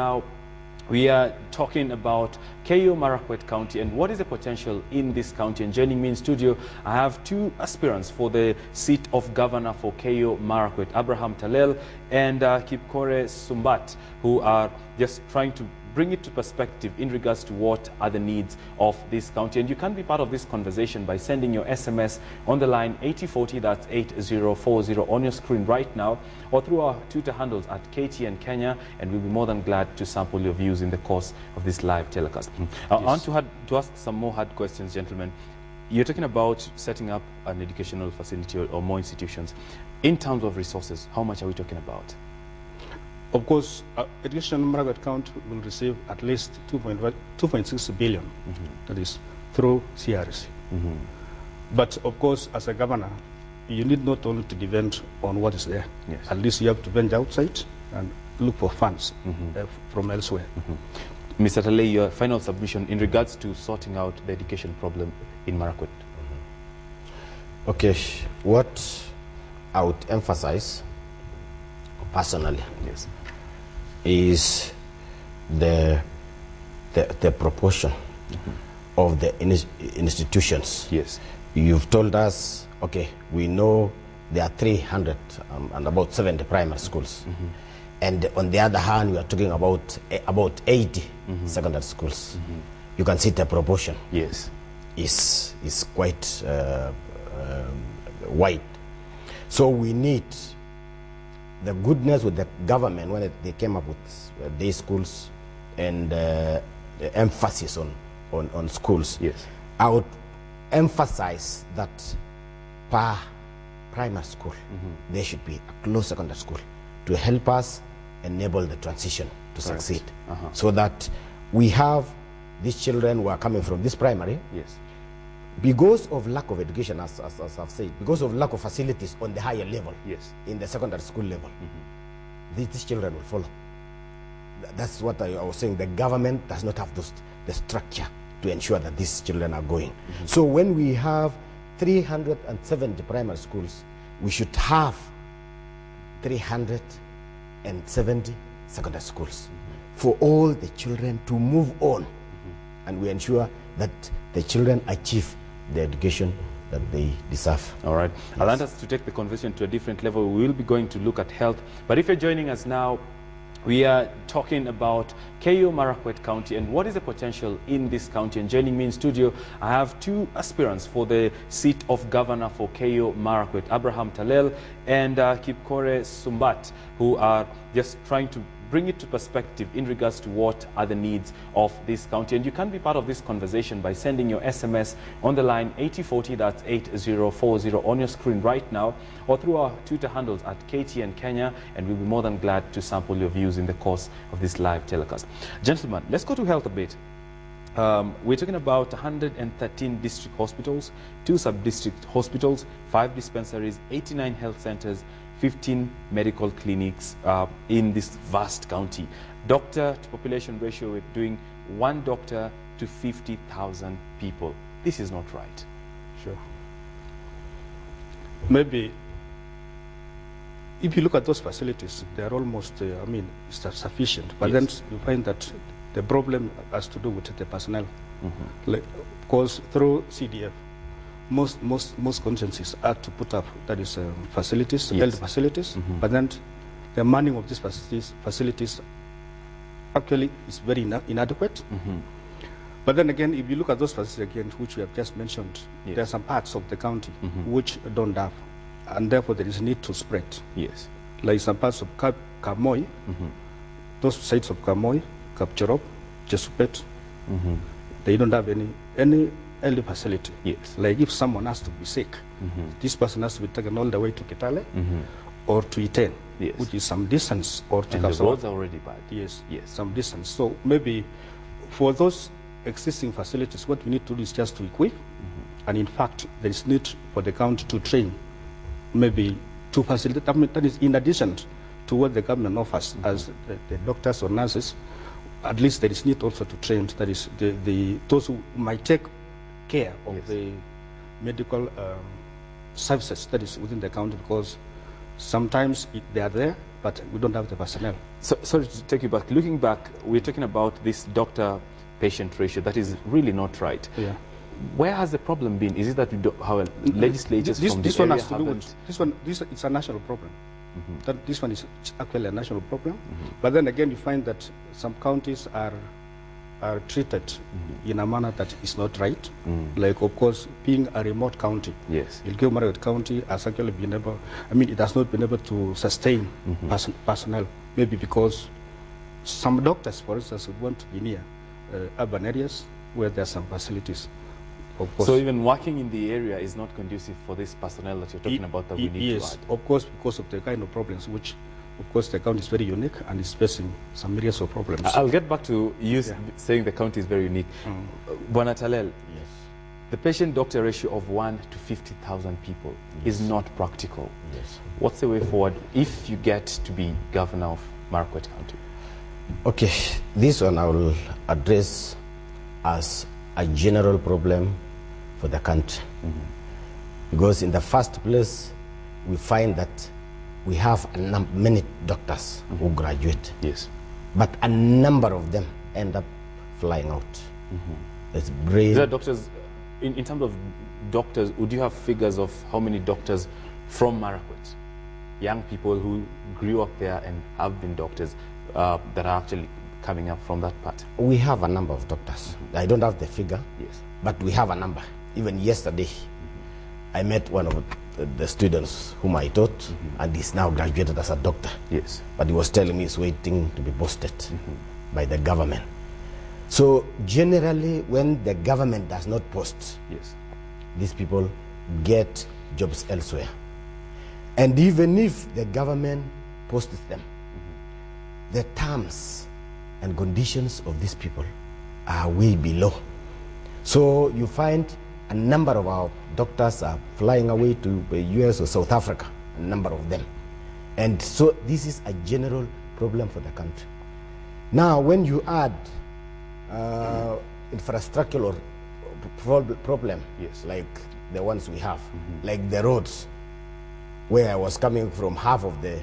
Now, we are talking about Elgeyo Marakwet County and what is the potential in this county. And joining me in studio, I have two aspirants for the seat of governor for Elgeyo Marakwet, Telel and Kipkorer Sumbat, who are just trying to bring it to perspective in regards to what are the needs of this county. And you can be part of this conversation by sending your SMS on the line 8040, that's 8040 on your screen right now, or through our Twitter handles at KTN Kenya, and we'll be more than glad to sample your views in the course of this live telecast. I want to ask some more hard questions, gentlemen. You're talking about setting up an educational facility or more institutions. In terms of resources, how much are we talking about? Of course, Education Marakwet County will receive at least 2.6 billion, that is through CRC. But of course, as a governor, you need not only to depend on what is there. Yes. At least you have to venture outside and look for funds from elsewhere. Mr. Telel, your final submission in regards to sorting out the education problem in Marakwet. Okay, what I would emphasize personally is the proportion of the institutions. Yes. You've told us, okay, we know there are 300 and about 70 primary schools. And on the other hand, we are talking about 80 secondary schools. You can see the proportion is quite wide. So we need the goodness with the government when they came up with day schools and the emphasis on schools. Yes. I would emphasize that per primary school, there should be a close secondary school to help us enable the transition to succeed. So that we have these children who are coming from this primary. Yes. Because of lack of education, as I've said, because of lack of facilities on the higher level, in the secondary school level, these children will follow. That's what I was saying. The government does not have the structure to ensure that these children are going. So when we have 370 primary schools, we should have 370 secondary schools for all the children to move on, and we ensure that the children achieve the education that they deserve. All right. I'll want us to take the conversation to a different level. We will be going to look at health. But if you're joining us now, we are talking about Elgeyo Marakwet County and what is the potential in this county. And joining me in studio, I have two aspirants for the seat of governor for Elgeyo Marakwet, Telel and Kipkorer Sumbat, who are just trying to bring it to perspective in regards to what are the needs of this county. And you can be part of this conversation by sending your SMS on the line 8040, that's 8040 on your screen right now, or through our Twitter handles at KTN Kenya, and we'll be more than glad to sample your views in the course of this live telecast. Gentlemen, let's go to health a bit. We're talking about 113 district hospitals, 2 sub-district hospitals, 5 dispensaries, 89 health centers, 15 medical clinics in this vast county. Doctor to population ratio, we're doing 1 doctor to 50,000 people. This is not right. Sure. Maybe if you look at those facilities, they are almost, it's sufficient. But then you find that the problem has to do with the personnel. Because through CDF, most constituencies are to put up, that is, facilities, health facilities, but then the manning of these facilities actually is very inadequate. But then again, if you look at those facilities again, which we have just mentioned, there are some parts of the county which don't have, and therefore there is need to spread. Yes. Like some parts of Kamoy, those sites of Kamoy, Kapchorop, Jesupet, they don't have any early facility. Yes. Like if someone has to be sick, this person has to be taken all the way to Kitale or to Iten, which is some distance, or to the roads are already bad. Yes, some distance. So maybe for those existing facilities, what we need to do is just to equip, and in fact, there is need for the county to train maybe 2 facilities. That is in addition to what the government offers as the doctors or nurses. At least there is need also to train, that is, those who might take care of the medical services that is within the county, because Sometimes they are there, but we don't have the personnel. So, sorry to take you back. Looking back, we're talking about this doctor-patient ratio that is really not right. Yeah. Where has the problem been? Is it that we don't, how legislators from this the one area has to do with this it's a national problem. That this one is actually a national problem. But then again, you find that some counties are treated in a manner that is not right. Like, of course, being a remote county, yes, Elgeyo Marakwet County has actually been able, I mean, it has not been able to sustain personnel, maybe because some doctors, for instance, would want to be near urban areas where there are some facilities. Of course. So even working in the area is not conducive for this personnel that you're talking about that we need to add? Yes, of course, because of the kind of problems which, of course, the county is very unique and is facing some areas of problems. I'll get back to you saying the county is very unique. Bwana Telel, Yes. the patient-doctor ratio of 1 to 50,000 people is not practical. Yes. What's the way forward if you get to be governor of Marakwet County? Okay, this one I will address as a general problem for the country. Because in the first place, we find that we have many doctors who graduate. Yes. But a number of them end up flying out. There's brain. Is there doctors, in terms of doctors, would you have figures of how many doctors from Marakwet, young people who grew up there and have been doctors, that are actually coming up from that part? We have a number of doctors. I don't have the figure, Yes. but we have a number. Even yesterday, I met one of the students whom I taught, and he's now graduated as a doctor. Yes. But he was telling me he's waiting to be posted by the government. So generally, when the government does not post, Yes. these people get jobs elsewhere. And even if the government posts them, the terms and conditions of these people are way below. So you find a number of our doctors are flying away to the US or South Africa, a number of them. And so this is a general problem for the country. Now, when you add infrastructural problem, Yes. like the ones we have, like the roads, where I was coming from half of the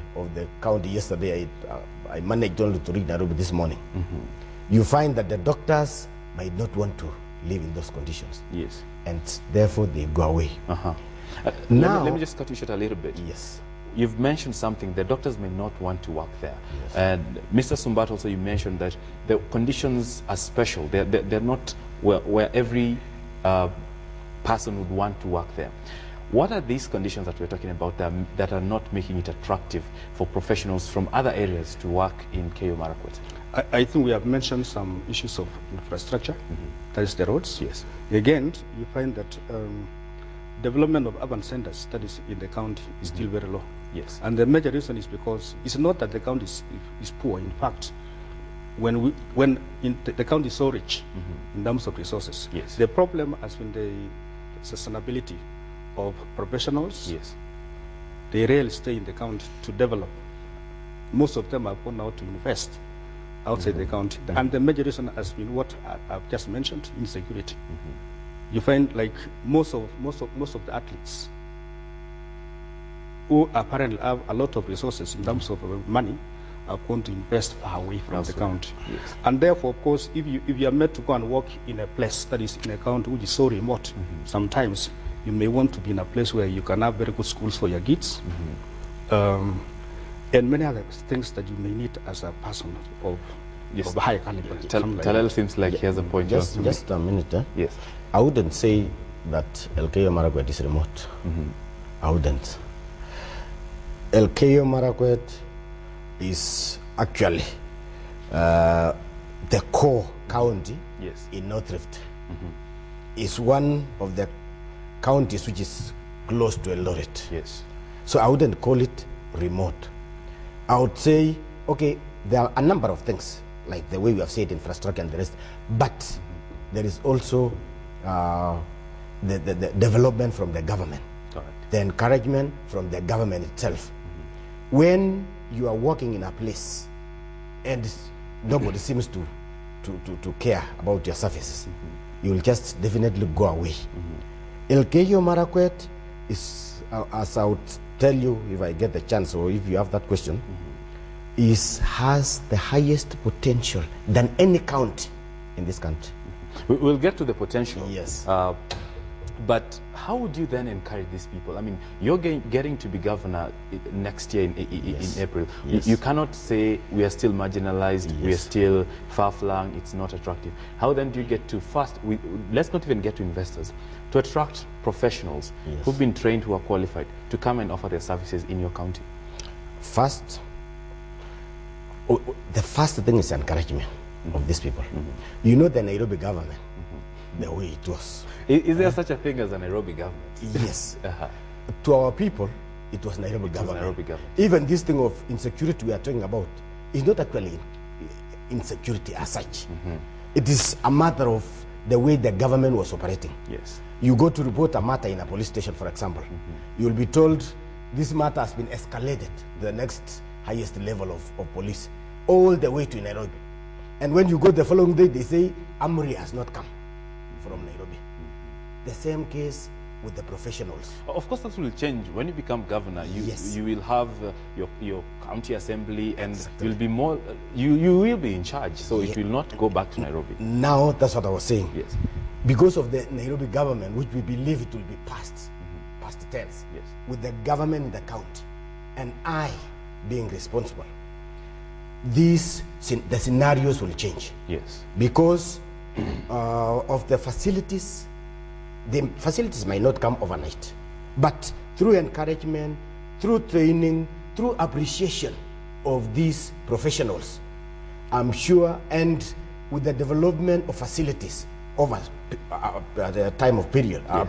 county yesterday, I managed only to reach Nairobi this morning. You find that the doctors might not want to live in those conditions. Yes. And therefore they go away. Now, let me just cut you short a little bit. Yes. You've mentioned something, the doctors may not want to work there. Yes. And Mr. Sumbat also, you mentioned that the conditions are special. They're not where every person would want to work there. What are these conditions that we're talking about that are not making it attractive for professionals from other areas to work in Elgeyo Marakwet? I think we have mentioned some issues of infrastructure, that is the roads. Yes. Again, you find that development of urban centers, that is in the county, is still very low. Yes. And the major reason is because it's not that the county is poor. In fact, when the county is so rich in terms of resources, yes, the problem has been the sustainability of professionals. Yes. They rarely stay in the county to develop. Most of them have gone out to invest outside the county. And the major reason has been what I've just mentioned, insecurity. You find like most of the athletes who apparently have a lot of resources in terms of money are going to invest far away from the county. Yes. And therefore, of course, if you are meant to go and work in a place that is in a county which is so remote, sometimes you may want to be in a place where you can have very good schools for your kids, and many other things that you may need as a person of high caliber. Telel seems like he has a point. Just a minute. Yes. I wouldn't say that Elgeyo Marakwet is remote. I wouldn't. Elgeyo Marakwet is actually the core county in North Rift. It's one of the counties which is close to Eldoret. Yes. So I wouldn't call it remote. I would say, okay, there are a number of things, like the way we have said, infrastructure and the rest, but there is also the development from the government, the encouragement from the government itself. When you are working in a place and nobody seems to care about your services, you will just definitely go away. Elgeyo Marakwet is, as I would tell you, if I get the chance, or if you have that question, has the highest potential than any county in this country. We'll get to the potential. Yes. But how would you then encourage these people? I mean, you're getting to be governor next year in April. Yes. You cannot say we are still marginalized, we are still far-flung, it's not attractive. How then do you get to let's not even get to investors, to attract professionals who've been trained, who are qualified, to come and offer their services in your county? First, the first thing is encouragement of these people. You know the Nairobi government, the way it was. Is there such a thing as a Nairobi government? Yes. To our people, it was Nairobi government. Even this thing of insecurity we are talking about is not actually insecurity as such. It is a matter of the way the government was operating. Yes. You go to report a matter in a police station, for example. You will be told this matter has been escalated to the next highest level of police, all the way to Nairobi. And when you go the following day, they say Amri has not come from Nairobi. The same case with the professionals. Of course, that will change when you become governor. You will have your county assembly, and you'll be more. You will be in charge, so it will not go back to Nairobi. Now that's what I was saying. Yes. Because of the Nairobi government, which we believe it will be past tense. Yes. With the government in the county, and I being responsible, the scenarios will change. Yes. Because of the facilities. The facilities might not come overnight, but through encouragement, through training, through appreciation of these professionals, I'm sure, and with the development of facilities over the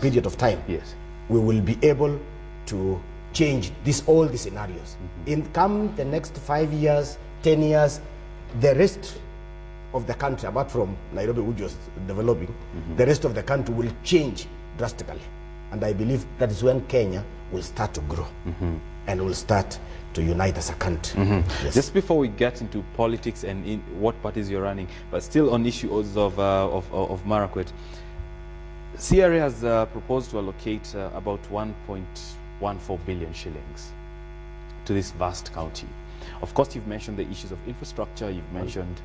period of time, we will be able to change all the scenarios. In the next 5 years, 10 years, the rest of the country, apart from Nairobi, which was developing, the rest of the country will change drastically. And I believe that is when Kenya will start to grow and will start to unite as a country. Yes. Just before we get into politics and in what parties you're running, but still on issues of Marakwet, CRA has proposed to allocate about 1.14 billion shillings to this vast county. Of course, you've mentioned the issues of infrastructure, you've mentioned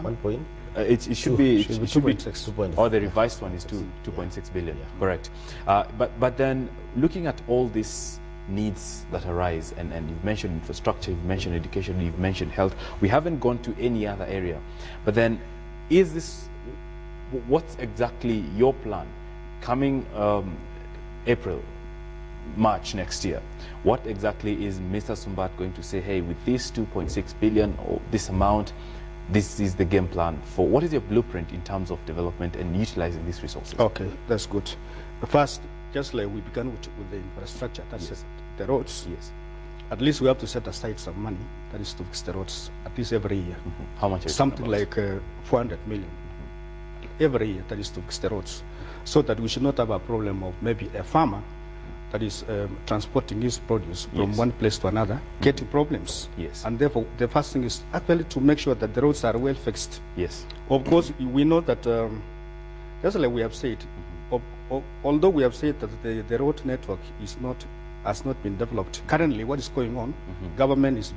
1 point. It should be 2.6. or the revised one is 2.6 billion. Correct. But then looking at all these needs that arise, and you've mentioned infrastructure, you've mentioned education, you've mentioned health. We haven't gone to any other area. But then, what's exactly your plan coming April, March next year? What exactly is Mr. Sumbat going to say? Hey, with this 2.6 billion or this amount, this is the game plan for. What is your blueprint in terms of development and utilizing these resources? Okay, that's good. First, just like we began with the infrastructure, that's the roads. Yes. At least we have to set aside some money, that is to fix the roads, at least every year. How much? Something like 400 million every year, that is to fix the roads. So that we should not have a problem of maybe a farmer that is transporting his produce from one place to another, getting problems. Yes. And therefore, the first thing is actually to make sure that the roads are well fixed. Yes. Of course, we know that, just like we have said, although we have said that the road network has not been developed, currently what is going on, government is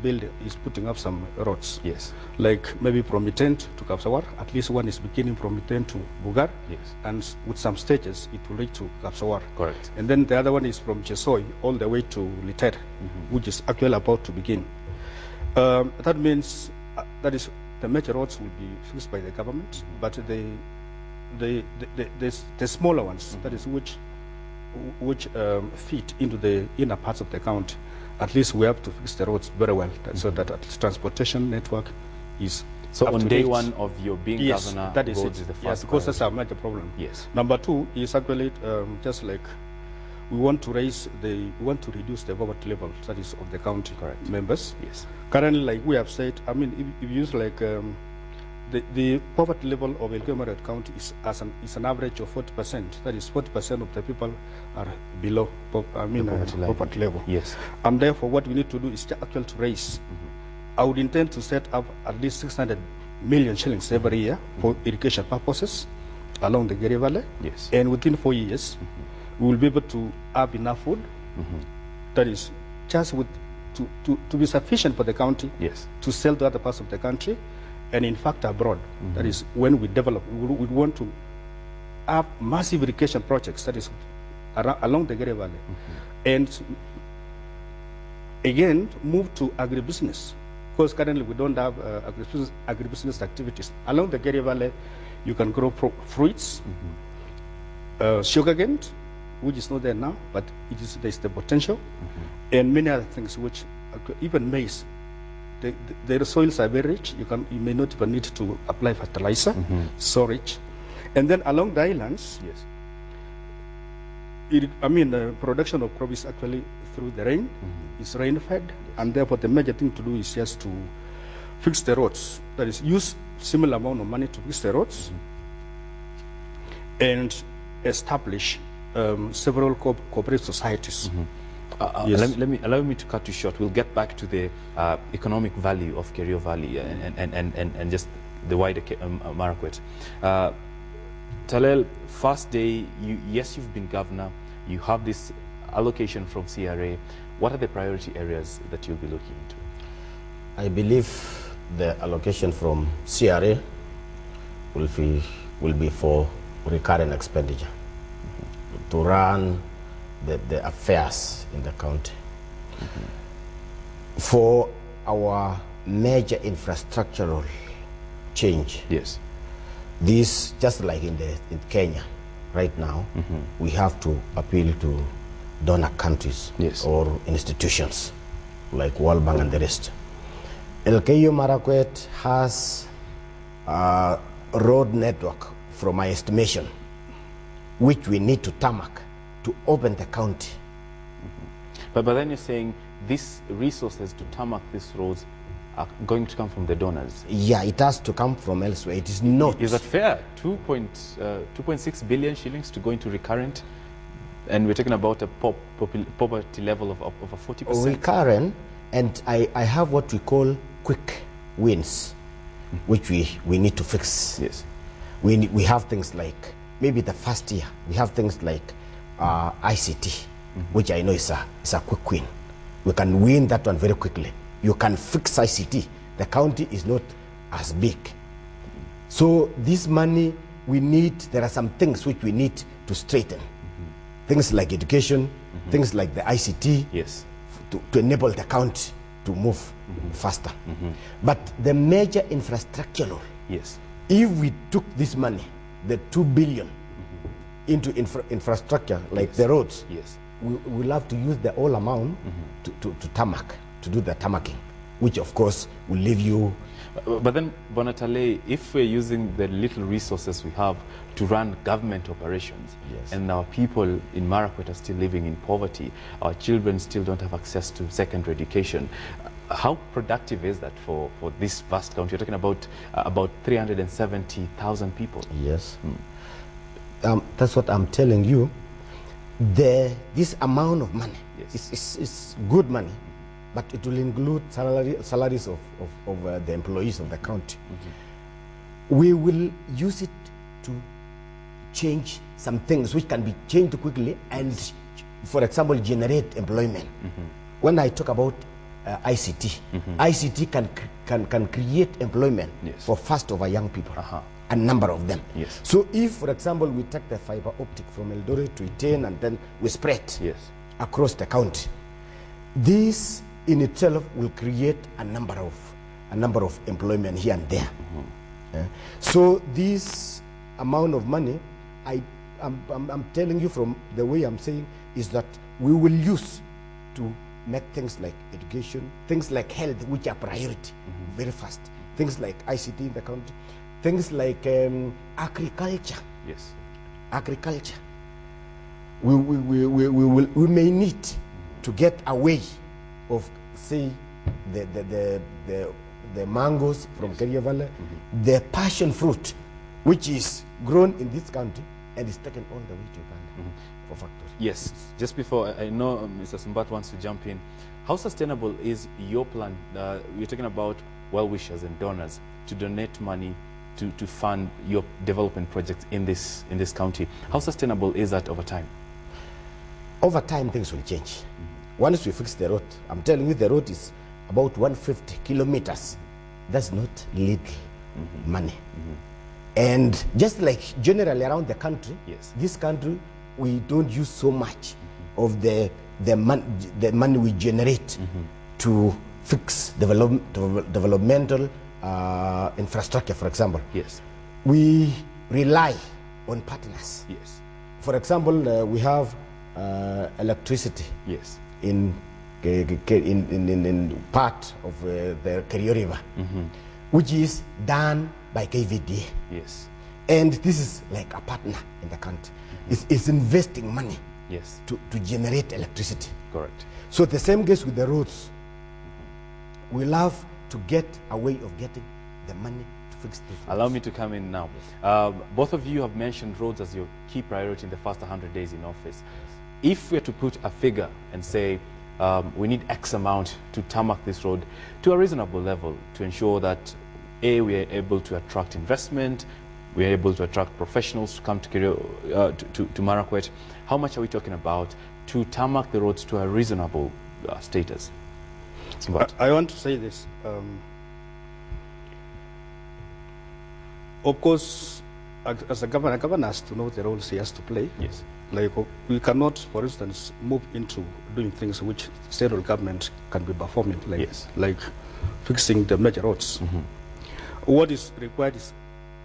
putting up some roads. Yes. Like maybe from Itent to Kapsawar, at least one is beginning from Itent to Bugar. Yes. And with some stages, it will reach to Kapsawar. Correct. And then the other one is from Chesoi all the way to Liter, which is actually about to begin. That means that is the major roads will be fixed by the government, but the smaller ones, that is which fit into the inner parts of the county, at least we have to fix the roads very well, so that at least transportation network is. So on day one of your being governor, that is roads is the first. Yes, because that's a major problem. Yes. Number two is actually just like we want to reduce the poverty level, that is of the county members. Yes. Currently, like we have said, I mean, if you use like the poverty level of Elgeyo Marakwet County is an average of 40%. That is 40% of the people are below poverty level. Yes. And therefore, what we need to do is actually to raise. I would intend to set up at least 600 million shillings every year for irrigation purposes along the Geri Valley. Yes. And within 4 years, we will be able to have enough food that is just with to be sufficient for the county, yes, to sell to other parts of the country, and in fact abroad. That is when we develop, we want to have massive irrigation projects, that is along the Gere Valley, and again move to agribusiness, because currently we don't have agribusiness activities. Along the Gere Valley, you can grow fruits, sugarcane, which is not there now, but there's the potential, and many other things, which even maize. The soils are very rich. You may not even need to apply fertilizer, so rich. And then along the islands, yes, the production of crop is actually through the rain. It's rain-fed, and therefore the major thing to do is just to fix the roads. That is, use similar amount of money to fix the roads, and establish several cooperative societies. Yes. Allow me to cut you short. We'll get back to the economic value of Kerio Valley and just the wider Marakwet. Telel, first day, you've been governor, you have this allocation from CRA. What are the priority areas that you'll be looking into? I believe the allocation from CRA will be for recurrent expenditure to run the affairs in the county. For our major infrastructural change, yes, this, just like in Kenya right now, we have to appeal to donor countries, yes, or institutions like World Bank and the rest. Elgeyo Marakwet has a road network, from my estimation, which we need to tarmac to open the county. But then you're saying these resources to tarmac these roads are going to come from the donors? Yeah, it has to come from elsewhere. It is not. Is that fair? 2.6 billion shillings to go into recurrent, and we're talking about a poverty level of over 40%. Recurrent, and I have what we call quick wins, which we need to fix. Yes. We have things like, maybe the first year, we have things like ICT, which I know is a quick win. We can win that one very quickly. You can fix ICT. The county is not as big. So this money we need, there are some things which we need to straighten. Things like education, things like the ICT, yes, to enable the county to move faster. But the major infrastructural, yes, if we took this money, the 2 billion, into infrastructure, like the roads, yes, we'll have to use the whole amount to tarmac, to do the tarmacking, which of course will leave you. But then, Bonatale, if we're using the little resources we have to run government operations, yes, and our people in Marakwet are still living in poverty, our children still don't have access to secondary education, how productive is that for this vast county? You're talking about 370,000 people. Yes. That's what I'm telling you. This amount of money, yes, is good money, but it will include salaries of the employees of the county. We will use it to change some things which can be changed quickly and, for example, generate employment. When I talk about ICT, ICT can create employment, yes, for first of our young people. A number of them. Yes. So if, for example, we take the fiber optic from Eldoret to Iten and then we spread, yes, across the county, this in itself will create a number of employment here and there. So this amount of money, I'm telling you from the way I'm saying, is that we will use to make things like education, things like health, which are priority, very fast, things like ICT in the county, things like agriculture. Yes. Agriculture. We may need to get away of, say, the mangoes from, yes, Kerio Valley, the passion fruit, which is grown in this country and is taken all the way to Uganda for factory. Yes. Just before, I know Mr. Sumbat wants to jump in. How sustainable is your plan? We're talking about well-wishers and donors to donate money to fund your development projects in this county. How sustainable is that over time? Over time, things will change. once we fix the road, I'm telling you the road is about 150 kilometers. That's not little money. And just like generally around the country, this country, we don't use so much of the money we generate to fix developmental infrastructure, for example. We rely on partners. For example, we have electricity in part of the Kerio River, which is done by KVDA. And this is like a partner in the country. It's investing money to generate electricity. Correct. So the same case with the roads. We'll have to get a way of getting the money to fix this. Allow me to come in now. Both of you have mentioned roads as your key priority in the first 100 days in office. If we are to put a figure and say we need X amount to tarmac this road to a reasonable level to ensure that A, we are able to attract investment, we are able to attract professionals to come to Marakwet, how much are we talking about to tarmac the roads to a reasonable status? I want to say this. Of course, as a governor has to know the roles he has to play. Like we cannot, for instance, move into doing things which central government can be performing, like fixing the major roads. What is required is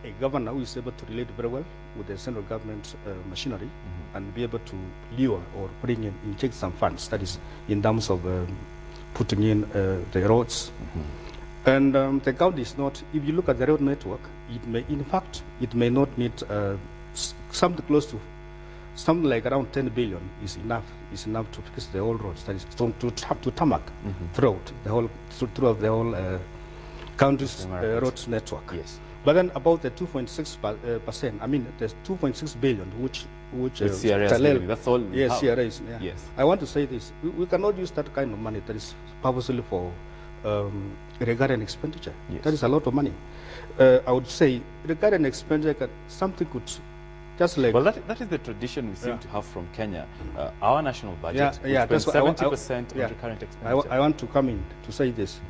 a governor who is able to relate very well with the central government machinery and be able to lure or bring in, inject some funds, that is in terms of putting in the roads. And the county is not, if you look at the road network, it may, in fact, it may not need something close to, something like around 10 billion is enough to fix the whole roads, that is to tarmac throughout the whole country's roads network. But then about the 2.6%, I mean, there's 2.6 billion, which Telel, that's all. CRAs. I want to say this: we cannot use that kind of money that is purposely for regarding expenditure. That is a lot of money. I would say regarding expenditure, something could just like. Well, that is the tradition we seem to have from Kenya. Our national budget, spends 70% on recurrent expenditure. I want to come in to say this.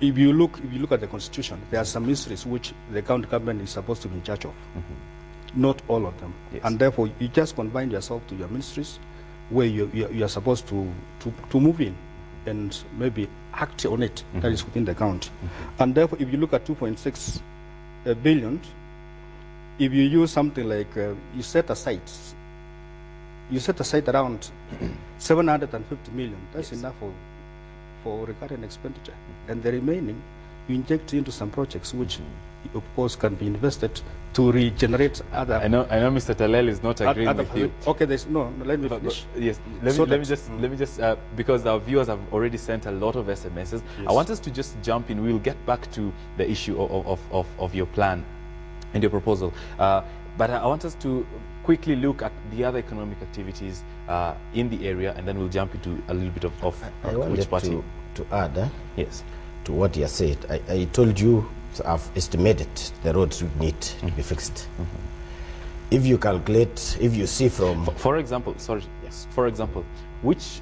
If you look at the constitution, there are some ministries which the county government is supposed to be in charge of. Not all of them. And therefore, you just confine yourself to your ministries where you are supposed to move in and maybe act on it. That is within the county. And therefore, if you look at 2.6 billion, if you use something like, you set aside around 750 million, that's enough for recurrent expenditure. And the remaining, you inject into some projects which, of course, can be invested to regenerate other. I know Mr. Telel is not agreeing with you. Okay, let me finish. Let me just because our viewers have already sent a lot of SMSs. I want us to just jump in. We'll get back to the issue of your plan and your proposal. But I want us to quickly look at the other economic activities in the area, and then we'll jump into a little bit of which party. To add to what you said, I told you I've estimated the roads we need to be fixed. If you calculate, if you see from... For example, for example, which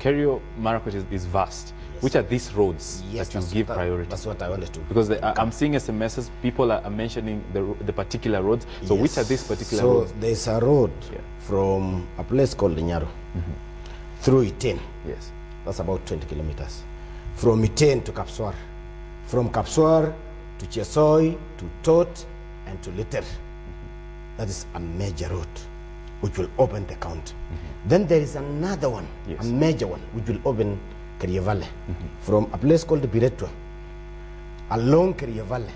Kerio Marakwet is vast. Which are these roads that you give priority? That's what I wanted to. Because I'm seeing SMSs, people are mentioning the particular roads. So which are these particular roads? So there's a road from a place called Nyaro through Iten. That's about 20 kilometers. From Iten to Kapswar. From Kapswar to Chesoi, to Tot, and to Liter. That is a major road which will open the county. Then there is another one, a major one, which will open Kerio Valley, from a place called Biretwa, along Kerio Valley,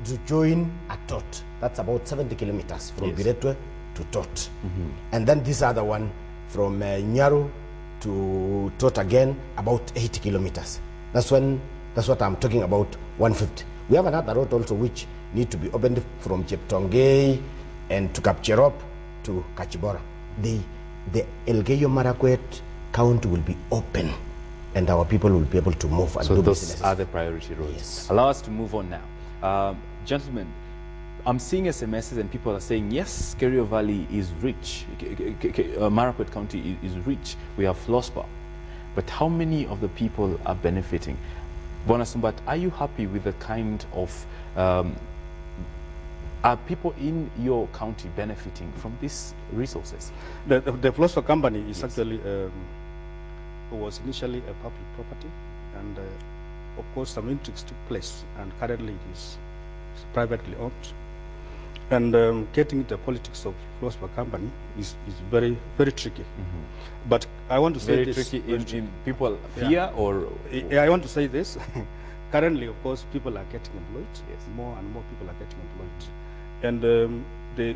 to join a Tot. That's about 70 kilometers from Biretwa to Tot. And then this other one, from Nyaro to Tot again, about 80 kilometers. That's what I'm talking about, 150. We have another road also which need to be opened from Cheptongei and to Kapcherop to Kachibora. The Elgeyo Marakwet County will be open and our people will be able to move and do businesses. So those are the priority roads. Allow us to move on now. Gentlemen, I'm seeing SMSs and people are saying, yes, Kerio Valley is rich. Marakwet County is rich. We have Flospa. But how many of the people are benefiting? Bona Sumbat, are you happy with the kind of, are people in your county benefiting from these resources? The Flospa company is actually, was initially a public property, and of course some intrigues took place, and currently it is privately owned. And getting the politics of Flospa company is very, very tricky. But I want to say very this. Tricky in people fear or? I want to say this. Currently, of course, people are getting employed. Yes. More and more people are getting employed. And the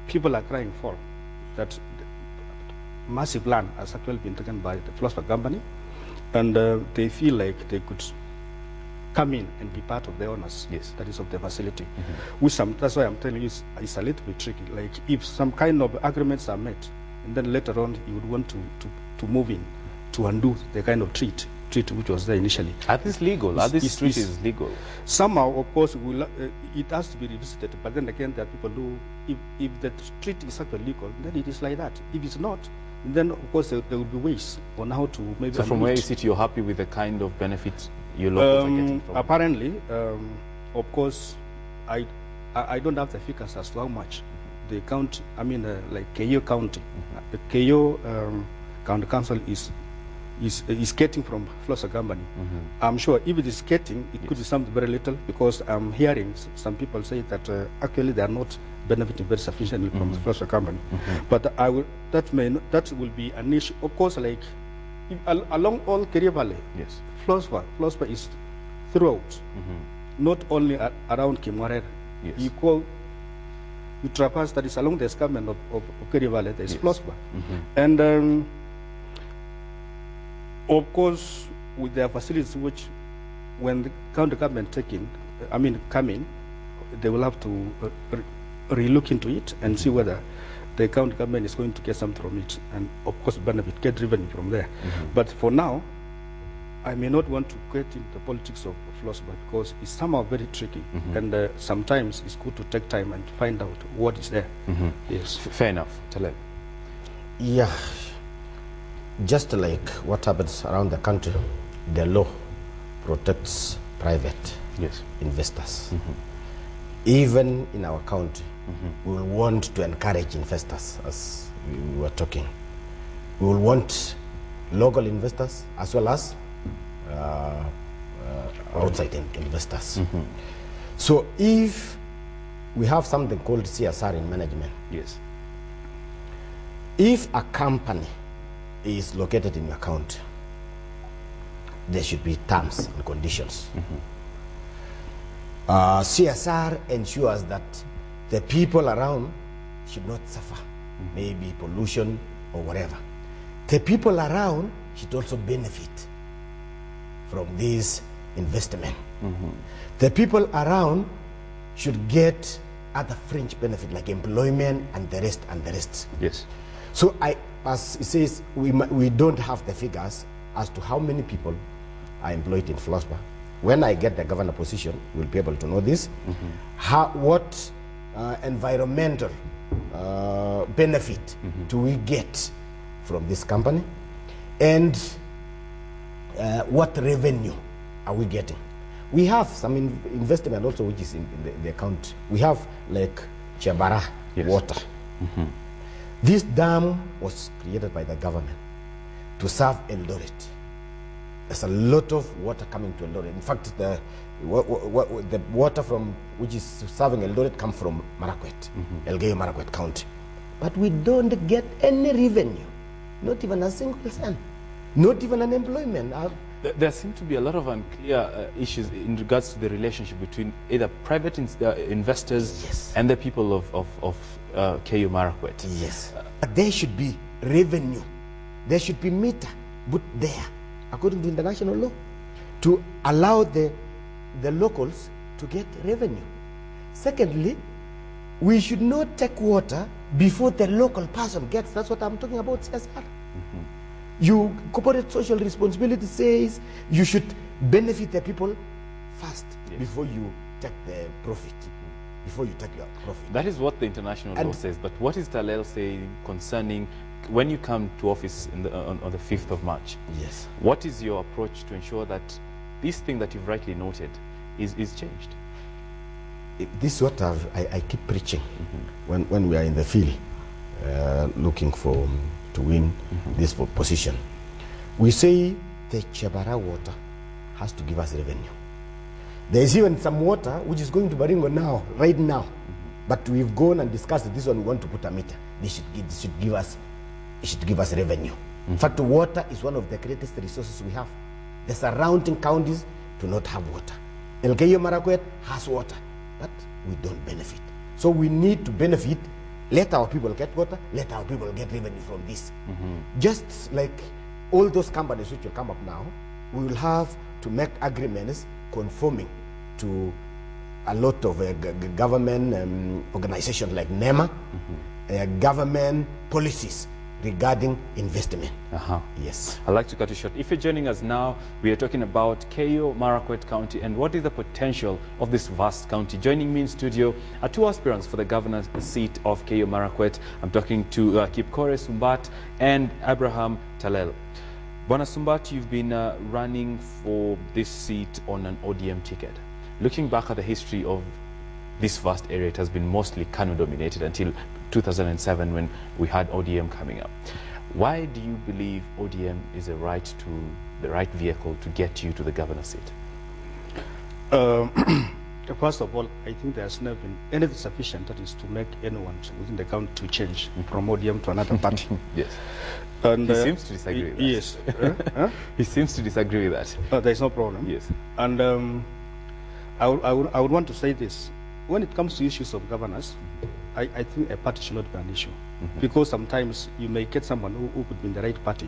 people are crying for that massive land has actually been taken by the Flospa company. And they feel like they could come in and be part of the owners, yes, that is of the facility. That's why I'm telling you it's a little bit tricky. Like if some kind of agreements are met, and then later on you would want to move in to undo the kind of treat which was there initially. Are these legal? Are these treaties legal? Somehow, of course, it has to be revisited. But then again, there are people who, if the treaty is actually legal, then it is like that. If it's not, then of course there will be ways on how to maybe. So from where you sit, you're happy with the kind of benefit your locals are getting from? Apparently, of course, I don't have the figures as to how much the county, like Keyo County, the Keyo County Council is getting from Flospa company. I'm sure if it is getting, it could be something very little, because I'm hearing some people say that actually they are not benefiting very sufficiently from the Flospa company. But that will be an issue. Of course, like along all Kerio Valley, yes, Flospa is throughout, not only around Kipkorer. Yes. You traverse, that is along the escarpment of Kerio Valley, there is Flospa. And of course, with their facilities, which when the county government come in, they will have to re-look into it and see whether the county government is going to get something from it, and of course benefit, get revenue from there. But for now, I may not want to get into the politics of Flospa, because it's somehow very tricky, and sometimes it's good to take time and find out what is there. Yes. Fair enough. Telel. Yeah. Just like what happens around the country, the law protects private investors. Even in our county, we will want to encourage investors, as we were talking. We will want local investors as well as outside investors. So if we have something called CSR in management, yes, if a company is located in your county, there should be terms and conditions. CSR ensures that the people around should not suffer, maybe pollution or whatever. The people around should also benefit from this investment. The people around should get other fringe benefit like employment and the rest. Yes. So as it says, we don't have the figures as to how many people are employed in Flospa. When I get the governor position, we'll be able to know this. What environmental benefit do we get from this company, and what revenue are we getting? We have some investment also which is in the account. We have like Chabara water. This dam was created by the government to serve Eldoret. There's a lot of water coming to Eldoret. In fact, the water from which is serving Eldoret comes from Marakwet, Elgeyo Marakwet County. But we don't get any revenue, not even a single cent, not even an employment. There seem to be a lot of unclear issues in regards to the relationship between either private investors and the people of Elgeyo Marakwet. Yes. There should be revenue. There should be meter put there, according to international law, to allow the locals to get revenue. Secondly, we should not take water before the local person gets. That's what I'm talking about, CSR. You corporate social responsibility says you should benefit the people first before you take the profit, before you take your profit. That is what the international law says. But what is Telel saying concerning when you come to office on the 5th of March? Yes. What is your approach to ensure that this thing that you've rightly noted is changed? This is what I keep preaching when we are in the field looking to win this position. We say the Chebara water has to give us revenue. There is even some water which is going to Baringo now, right now. But we've gone and discussed this one. We want to put a meter. It should give us revenue. In fact, water is one of the greatest resources we have. The surrounding counties do not have water. Elgeyo Marakwet has water, but we don't benefit. So we need to benefit. Let our people get water. Let our people get revenue from this. Just like all those companies which will come up now, we will have to make agreements conforming to a lot of government organizations like NEMA, government policies regarding investment. Yes. I'd like to cut you short. If you're joining us now, we are talking about Elgeyo Marakwet County and what is the potential of this vast county. Joining me in studio are two aspirants for the governor's seat of Elgeyo Marakwet. I'm talking to Kipkorer Sumbat and Abraham Telel. Bwana Sumbat, you've been running for this seat on an ODM ticket. Looking back at the history of this vast area, it has been mostly Kanu dominated until 2007 when we had ODM coming up. Why do you believe ODM is the right vehicle to get you to the governor's seat? First of all, I think there's never been anything sufficient that is to make anyone within the county to change from ODM to another party. Yes. And, he seems to disagree with that. Yes. He seems to disagree with that. There's no problem. Yes. And I would want to say this. When it comes to issues of governance, I think a party should not be an issue. Because sometimes you may get someone who could be in the right party,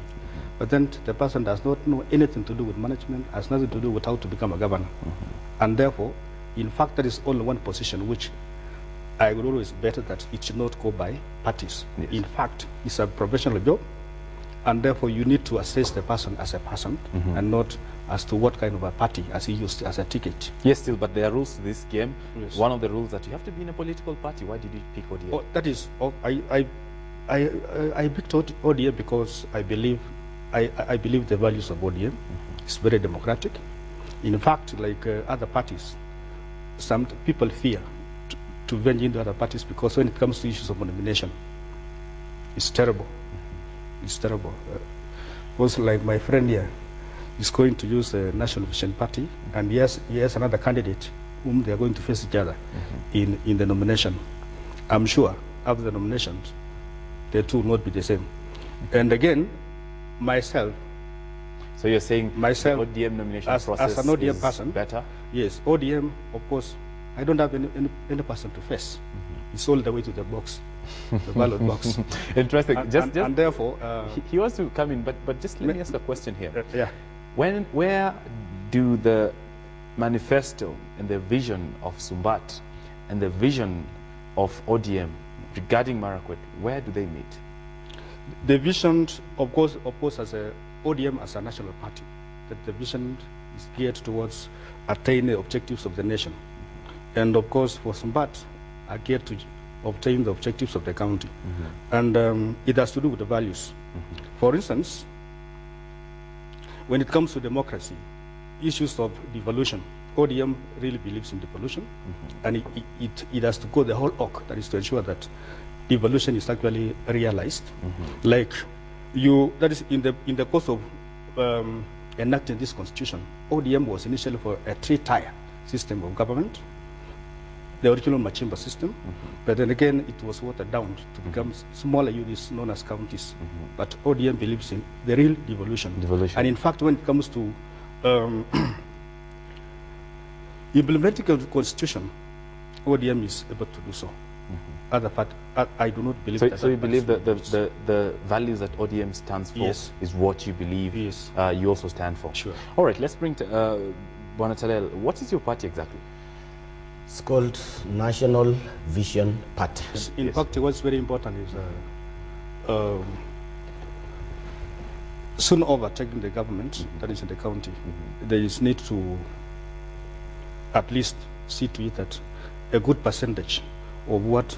but then the person does not know anything to do with management, has nothing to do with how to become a governor. And therefore, in fact, there is only one position which I would always bet that it should not go by parties. Yes. In fact, it's a professional job, and therefore you need to assess the person as a person and not as to what kind of a party as he used as a ticket. Yes, still, but there are rules to this game. Yes. One of the rules that you have to be in a political party. Why did you pick ODM? Oh, that is, I picked ODM because I believe the values of ODM. It's very democratic. In fact, like other parties, some people fear to venture into other parties because when it comes to issues of nomination, it's terrible. It's terrible. Also, like my friend here is going to use the National Vision Party, and he has another candidate whom they are going to face each other in the nomination. I'm sure after the nominations, the two will not be the same. And again, myself. So you're saying myself, ODM nomination process as an ODM is person, better? Yes, ODM, of course, I don't have any person to face. It's all the way to the box. The ballot box. Interesting. And therefore, he wants to come in, but just let me ask a question here. Yeah. Where do the manifesto and the vision of Sumbat and the vision of ODM regarding Marakwet, where do they meet? The vision, of course, as a ODM as a national party, that the vision is geared towards attaining the objectives of the nation, and of course for Sumbat, are geared to obtain the objectives of the county, and it has to do with the values. For instance, when it comes to democracy, issues of devolution, ODM really believes in devolution, and it has to go the whole arc, that is to ensure that devolution is actually realized. Like that is in the course of enacting this constitution, ODM was initially for a three-tier system of government, the original Machimba system, but then again it was watered down to become smaller units known as counties. But ODM believes in the real devolution. And in fact, when it comes to implementing the constitution, ODM is able to do so. Other part, I do not believe that. So you believe that the values that ODM stands for is what you believe you also stand for? Sure. All right, let's bring to Bwana Telel. What is your party exactly? It's called National Vision Party. In fact, what's very important is soon overtaking the government that is in the county, there is need to at least see to it that a good percentage of what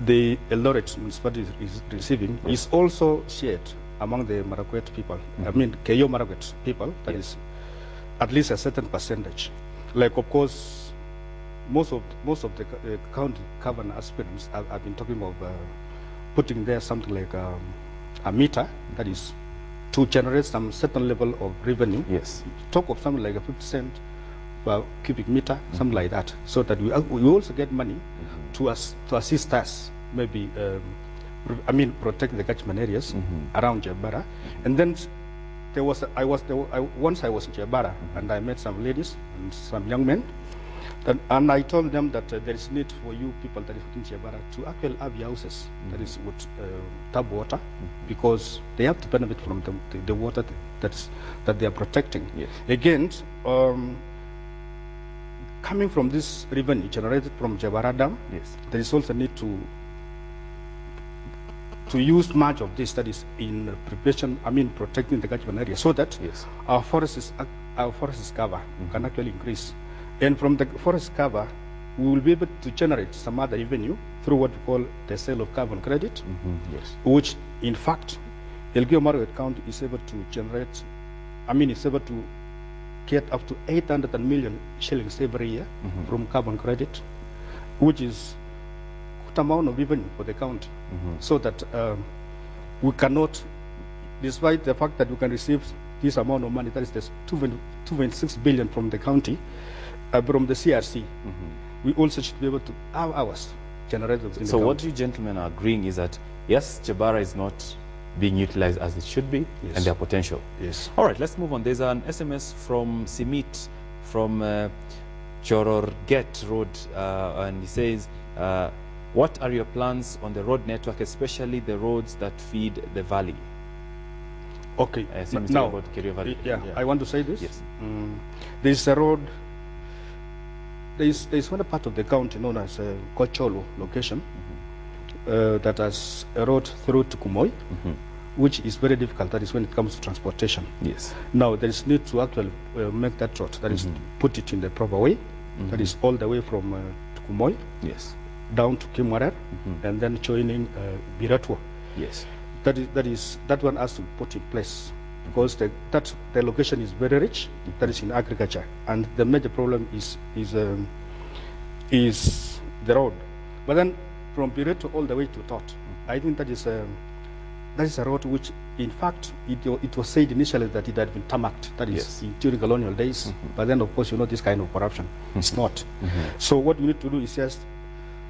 the electorate municipality is receiving is also shared among the Marakwet people. I mean, Elgeyo Marakwet people, that is at least a certain percentage. Like, of course, most of the county governor aspirants have been talking of putting there something like a meter, that is to generate some certain level of revenue. Yes. Talk of something like a 50 cent per cubic meter, something like that, so that we also get money to assist us, maybe, I mean, protect the catchment areas around Jabara. And then once I was in Jabara, and I met some ladies and some young men, and I told them that there is need for you people that is in Jabara to actually have houses that is with tap water, because they have to benefit from the water that they are protecting. Yes. Again, coming from this revenue generated from Jabara Dam, yes, there is also need to use much of this, that is in prevention, I mean protecting the catchment area, so that our forest cover can actually increase. And from the forest cover, we will be able to generate some other revenue through what we call the sale of carbon credit, yes, which in fact, Elgeyo Marakwet County is able to generate, I mean, it's able to get up to 800 million shillings every year from carbon credit, which is a good amount of revenue for the county. So that we cannot, despite the fact that we can receive this amount of money, that is 2.6 billion from the county, from the CRC, we also should be able to have ours generated. So what you gentlemen are agreeing is that, yes, Jabara is not being utilized as it should be, and their potential. Yes. All right, let's move on. There's an SMS from Simit from Chororget Road, and he says, what are your plans on the road network, especially the roads that feed the valley? Okay, now, about Valley. I want to say this. Yes. There's a road, there's one part of the county known as Kocholo location, that has a road through to Kumoi, which is very difficult, that is when it comes to transportation. Yes. Now, there is need to actually make that road, that is put it in the proper way, that is all the way from Kumoi, yes, down to Kipkorer, and then joining Biratwa. Yes. That one has to put in place, because the location is very rich, that is in agriculture, and the major problem is the road. But then from Biratwa all the way to Tot, I think that is a road which, in fact, it was said initially that it had been tarmacked, that is during colonial days, but then of course you know this kind of corruption. It's not. So what we need to do is just,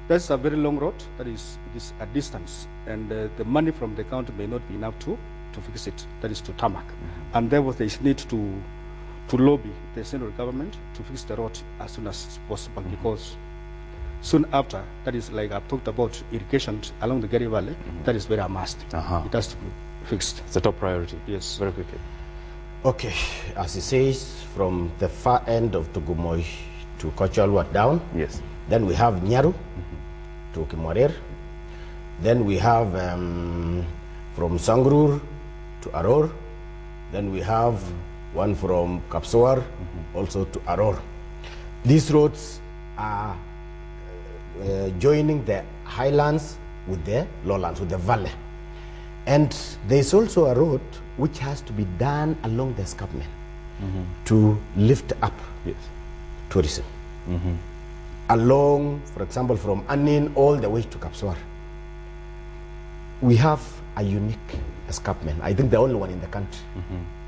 that's a very long road, that is a distance, and the money from the county may not be enough to fix it, that is to tarmac. And therefore there is need to lobby the central government to fix the road as soon as possible, because soon after, that is like I've talked about irrigation along the Gary Valley, that is very a must. It has to be fixed. It's a top priority. Yes. Very quickly. Okay, as it says, from the far end of Tugumoy to Kocholwa down. Yes. Then we have Nyaru to Kipkorer. Then we have from Sangrur to Aror. Then we have one from Kapsoar also to Aror. These roads are joining the highlands with the lowlands, with the valley. And there's also a road which has to be done along the escarpment to lift up tourism. Along, for example, from Anin all the way to Kapsoar. We have a unique escarpment. I think the only one in the country.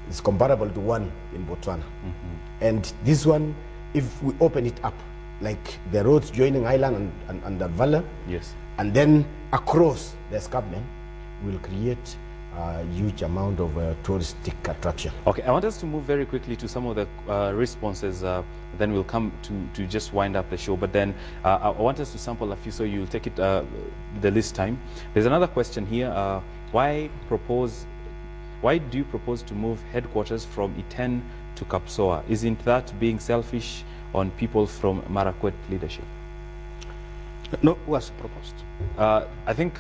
It's comparable to one in Botswana. And this one, if we open it up, like the roads joining island and the valley, and then across the escarpment, will create a huge amount of touristic attraction. Okay, I want us to move very quickly to some of the responses, then we'll come to just wind up the show. But then I want us to sample a few, so you'll take it the list time. There's another question here. Why do you propose to move headquarters from Iten to Kapsoa? Isn't that being selfish on people from Marakwet leadership? No, what's proposed? I think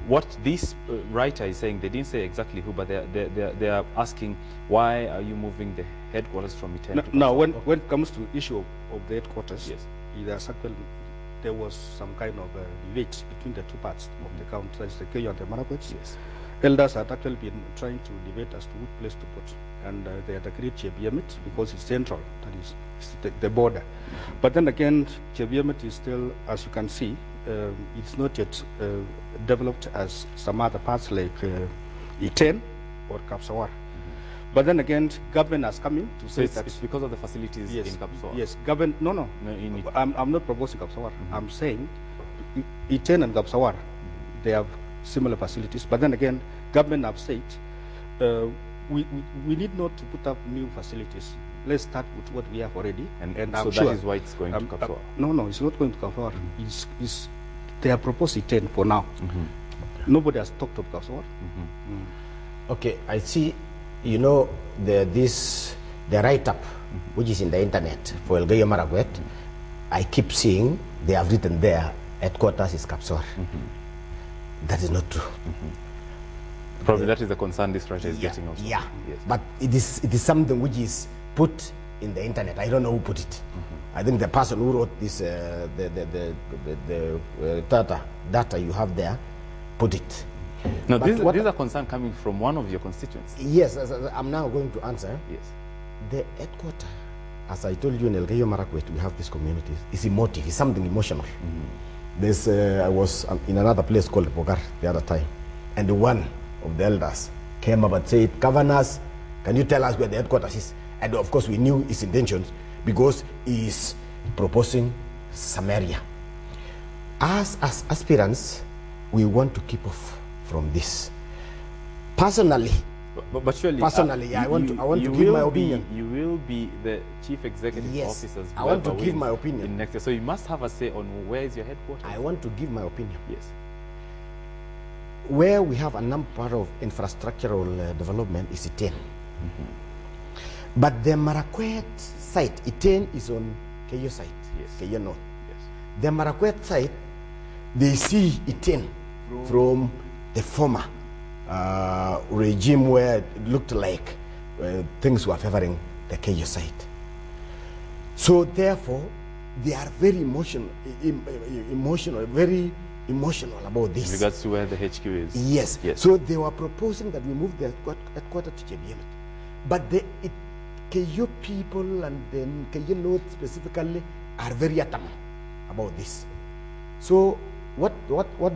what this writer is saying, they didn't say exactly who, but they are asking, why are you moving the headquarters from Iten to Kapsoa? Now, when it comes to issue of the headquarters, it has actually there was some kind of debate between the two parts of the county, that is the Elgeyo and the Marakwet. Yes. Elders had actually been trying to debate as to which place to put, and they had agreed Chebiamet because it's central, that is the border. But then again, Chebiamet is still, as you can see, it's not yet developed as some other parts like Iten or Kapsawar. But then again, government has come in to say that it's because of the facilities in Kapsawar. Yes, government. No. I'm not proposing Kapsawar. I'm saying Iten and Kapsawar, they have similar facilities. But then again, government have said we need not to put up new facilities. Let's start with what we have already. And so that is why it's going to Kapsawar. No, it's not going to Kapsawar. They are proposing 10 for now. Nobody has talked of Kapsawar. Okay, I see. You know, the write-up, which is in the internet for Elgeyo Marakwet, I keep seeing they have written there, headquarters is Kapsawar. That is not true. Probably that is the concern this writer is getting also. Yeah, yes. But it is something which is put in the internet. I don't know who put it. I think the person who wrote this, the data you have there, put it. Now, this is a concern coming from one of your constituents. Yes, I'm now going to answer. Yes. The headquarters, as I told you in Elgeyo Marakwet, we have this community. It's emotive. It's something emotional. There's, I was in another place called Kipkorer the other time, and one of the elders came up and said, "Governors, can you tell us where the headquarters is?" And of course, we knew his intentions because he is proposing Samaria. As aspirants, we want to keep off from this. Personally, but surely, I want to give my opinion. You will be the chief executive officers. I want to give my opinion in next year. So you must have a say on where is your headquarters. I want to give my opinion. Yes. Where we have a number of infrastructural development is Iten. But the Marakwet site, Iten is on Keyo site. Yes. Keyo North. Yes. The Marakwet site, they see Iten from the former regime where it looked like things were favoring the Keyo site. So therefore, they are very emotional, very emotional about this. In regards to where the HQ is. Yes. So they were proposing that we move the headquarters to Chebiamet. But the Keyo people and then Keyo North specifically are very adamant about this. So what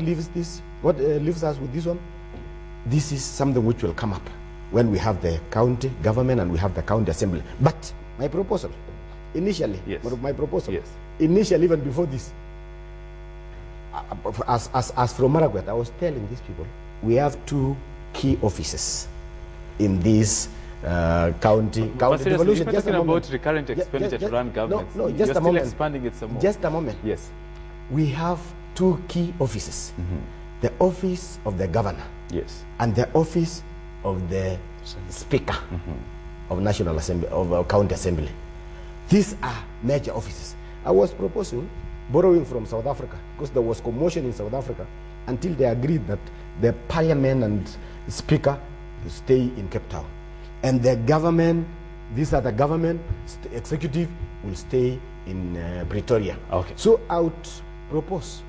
leaves this? What leaves us with this one? This is something which will come up when we have the county government and we have the county assembly. But my proposal, initially, initially even before this, as from Marakwet, I was telling these people, we have 2 key offices in this county devolution. Just talking about recurrent expenditure to run government. No, just a moment. Expanding it some more. Just a moment. Yes. We have 2 key offices. The office of the governor. Yes. And the office of the speaker of National Assembly, of County Assembly. These are major offices. I was proposing borrowing from South Africa because there was commotion in South Africa until they agreed that the parliament and speaker stay in Cape Town. And the government, these are the government, executive will stay in Pretoria. Okay. So I would propose,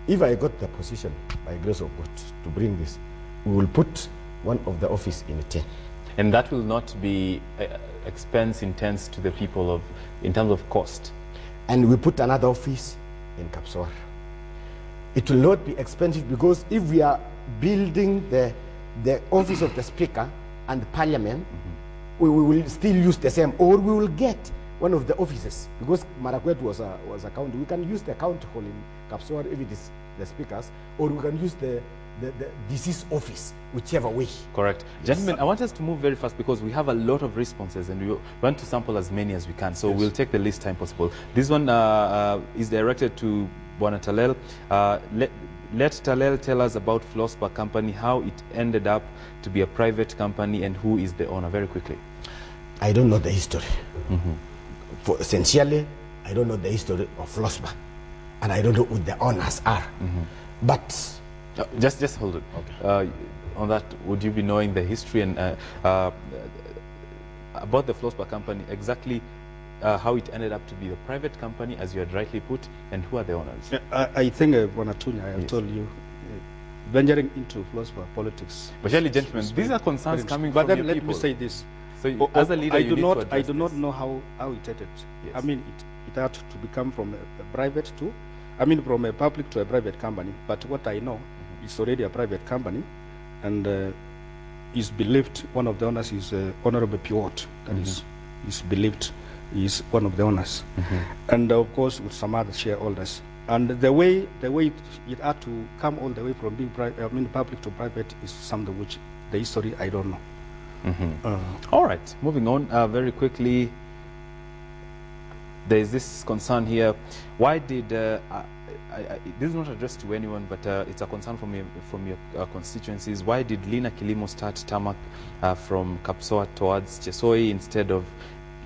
if I got the position, by grace of God, to bring this, we will put one of the office in Iten. And that will not be expense intense to the people in terms of cost. And we put another office in Kapsawar. It will not be expensive because if we are building the office of the speaker and parliament, we will still use the same, or we will get one of the offices, because Marakwet was a county. We can use the county hall in Kapsawar if it is the speakers, or we can use the disease office, whichever way. Correct. Gentlemen, I want us to move very fast because we have a lot of responses and we want to sample as many as we can. So we'll take the least time possible. This one is directed to Bwana Telel. Let Telel tell us about Flossbar Company, how it ended up to be a private company and who is the owner, very quickly. I don't know the history. Essentially, I don't know the history of Flossbar, and I don't know who the owners are. But just hold it. Okay. On that, would you be knowing the history and about the Flossbar Company, exactly how it ended up to be a private company, as you had rightly put, and who are the owners? I think, Wanatunya, I have told you, venturing into philosopher politics. But surely, gentlemen, these are concerns coming from your people. But then let me say this. So, as a leader, I do not know how it ended. Yes. I mean, it had to become from a private to, from a public to a private company. But what I know, it's already a private company, and is believed one of the owners is Honorable Piot. That is believed is one of the owners, and of course with some other shareholders. And the way it had to come all the way from being public to private is something which the history I don't know. All right, moving on very quickly. There is this concern here. Why did this is not addressed to anyone, but it's a concern from your constituencies. Why did Lina Kilimo start tarmac from Kapsoa towards Chesoi instead of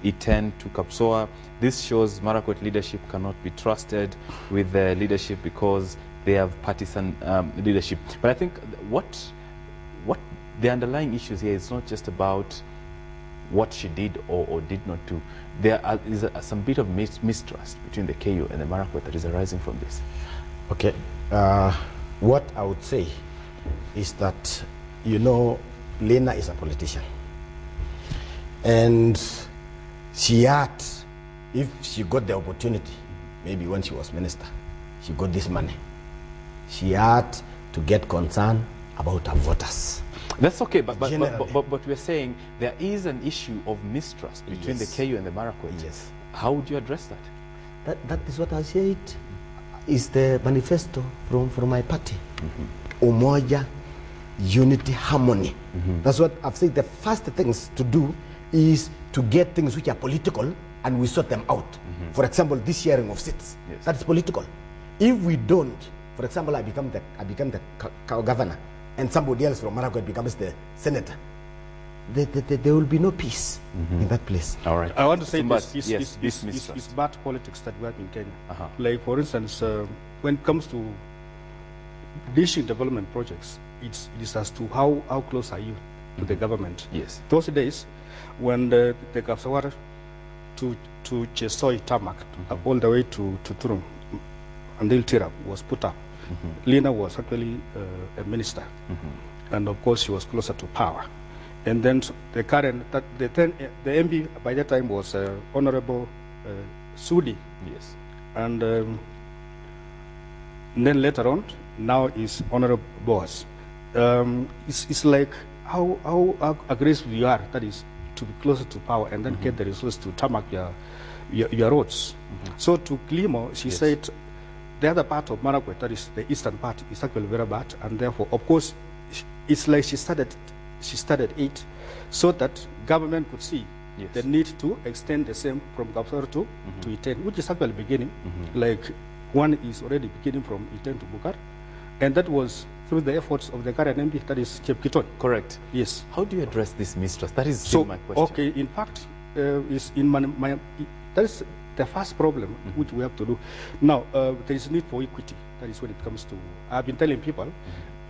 E10 to Kapsoa? This shows Marakwet leadership cannot be trusted with the leadership because they have partisan leadership. But I think what the underlying issues here is not just about what she did or did not do. There is some bit of mistrust between the KU and the Marakwet that is arising from this. Okay. What I would say is that, Lena is a politician. And she had, if she got the opportunity, maybe when she was minister, she got this money, she had to get concerned about her voters. That's okay, but we're saying there is an issue of mistrust between the KU and the Marakwet. Yes. How would you address that? That is what I said is the manifesto from my party. Umoja, unity, harmony. That's what I've said. The first things to do is to get things which are political and we sort them out. For example, this sharing of seats, that's political. If we don't, for example, I become the governor, and somebody else from Marakwet becomes the senator, there will be no peace in that place. All right. I want to say Sumbat, it's bad politics that we have in Kenya. Like, for instance, when it comes to dishing development projects, it is as to how close are you to the government. Yes. Those days, when the Kapsawar to Chesoi tarmac, all the way to Turum, until Tirap was put up, Lina was actually a minister, and of course she was closer to power. And then the current, the MP by that time was Honorable Sudi. Yes. And then later on, now is Honorable Boaz. It's like how aggressive you are, that is, to be closer to power and then get the resources to tarmac your roads. So to Klimo, she said, the other part of Marakwet, that is the eastern part, is actually very bad, and therefore, of course, it's like she started it so that government could see the need to extend the same from Kapsor to E10, which is actually beginning. Like, one is already beginning from E10 to Bukar, and that was through the efforts of the current MP, that is Kipkorer. Correct. Yes. How do you address this mistrust? That is still my question. Okay, in fact, is in that is the first problem which we have to do. Now, there is need for equity. That is when it comes to, I've been telling people,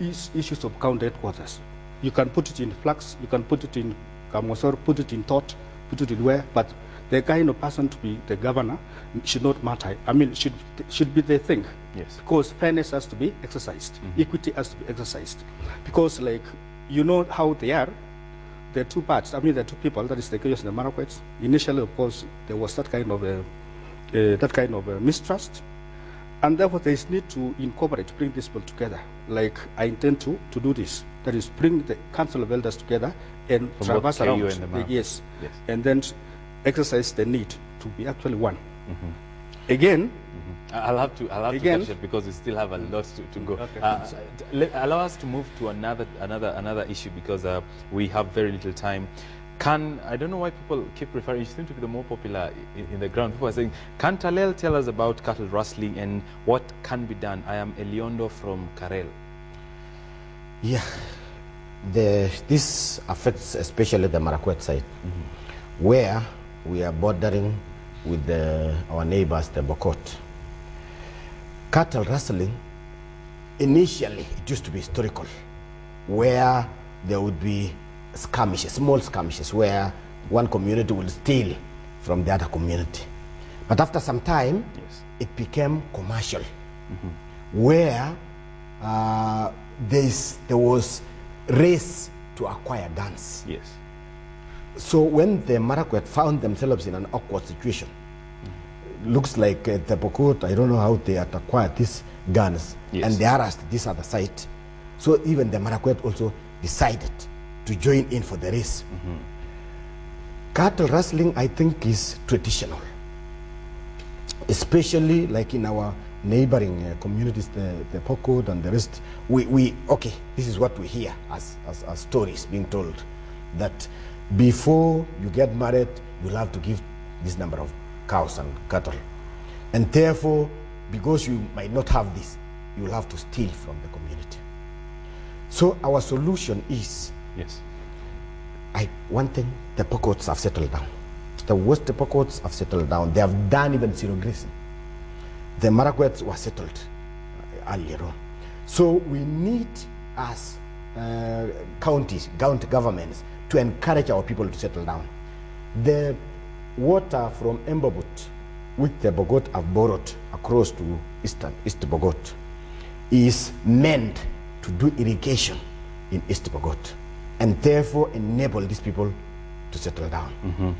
issues of county headquarters. You can put it in Flax, you can put it in Kamosor, put it in Tot, put it in where, but the kind of person to be the governor should not matter. I mean, should be the thing. Yes. Because fairness has to be exercised. Equity has to be exercised. Because, like, you know how they are, the two parts, I mean, the two people, that is the Kayos and the Marakwets. Initially, of course, there was that kind of mistrust. And therefore, there is need to incorporate, bring these people together. Like, I intend to do this. That is, bring the Council of Elders together and traverse around. Yes. And then exercise the need to be actually one. Again, I'll have to catch it because we still have a lot to go. Okay. Allow us to move to another issue because we have very little time. I don't know why people keep referring, you seem to be the more popular in the ground. People are saying, can Telel tell us about cattle rustling and what can be done? I am Eliondo from Karel. Yeah, this affects especially the Marakwet side, where we are bordering with our neighbors, the Bokot. Cattle rustling, initially, it used to be historical, where there would be skirmishes, small skirmishes, where one community would steal from the other community. But after some time, yes, it became commercial, where there was race to acquire guns. yes, So when the Marakwet found themselves in an awkward situation, looks like the Pokot, I don't know how they had acquired these guns, yes, and they harassed this other side. So even the Marakwet also decided to join in for the race. Cattle rustling, I think, is traditional, especially like in our neighboring communities, the Pokot and the rest. Okay, this is what we hear as stories being told, that before you get married, you'll have to give this number of cows and cattle. And therefore, because you might not have this, you'll have to steal from the community. So our solution is, yes, one thing, the Pokots have settled down. The West Pokots have settled down. They have done even zero grazing. The Marakwets were settled earlier on. So we need, as counties, county governments, to encourage our people to settle down. The water from Embobut, which the Bogot have borrowed across to East Bogot, is meant to do irrigation in East Bogot, and therefore enable these people to settle down.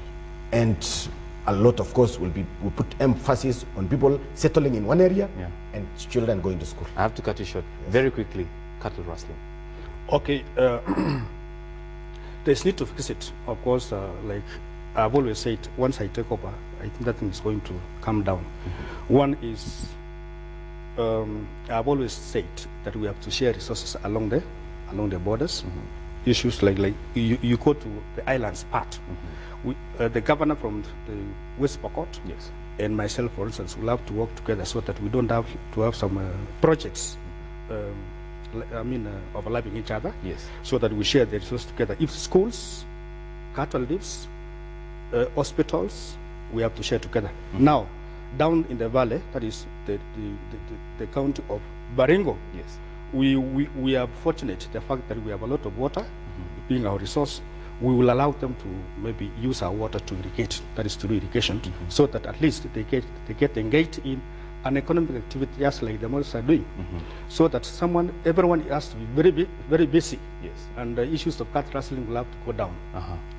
And a lot, of course, will put emphasis on people settling in one area, yeah, and children going to school. I have to cut you short. Yes. Very quickly, cattle rustling. Okay, there's need to fix it. Of course, like I've always said, once I take over, I think that thing is going to come down. One is, I've always said that we have to share resources along the borders. Issues like you go to the islands part. The governor from the West Pokot, yes, and myself, for instance, will have to work together so that we don't have to have some projects, overlapping each other. Yes. So that we share the resources together. If schools, cattle lives, hospitals, we have to share together. Now, down in the valley, that is the county of Baringo, yes, we are fortunate the fact that we have a lot of water, being our resource. We will allow them to maybe use our water to irrigate, that is to do irrigation, so that at least they get engaged in an economic activity just like the models are doing, so that everyone has to be very busy. Yes. And the issues of cattle rustling will have to go down.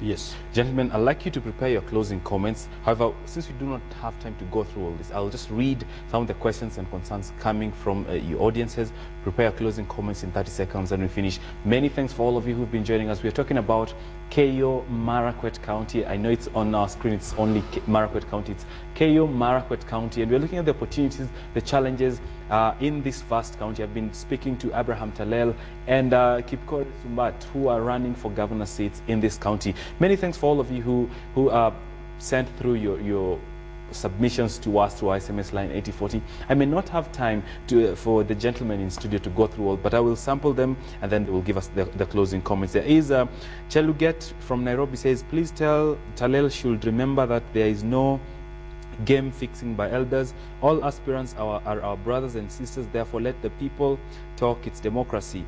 Yes. Gentlemen, I'd like you to prepare your closing comments. However, since we do not have time to go through all this, I'll just read some of the questions and concerns coming from your audiences. Prepare your closing comments in 30 seconds and we finish. Many thanks for all of you who've been joining us. We're talking about Elgeyo Marakwet County. I know it's on our screen, it's only Marakwet County. It's Elgeyo Marakwet County, and we're looking at the opportunities, the challenges in this vast county. I've been speaking to Abraham Telel and Kipkorer Sumbat, who are running for governor seats in this county. Many thanks for all of you who sent through your submissions to us through SMS line 8040. I may not have time for the gentlemen in studio to go through all, but I will sample them and then they will give us the closing comments. There is Cheluget from Nairobi says, please tell Telel should remember that there is no game fixing by elders. All aspirants are our brothers and sisters, therefore let the people talk. It's democracy.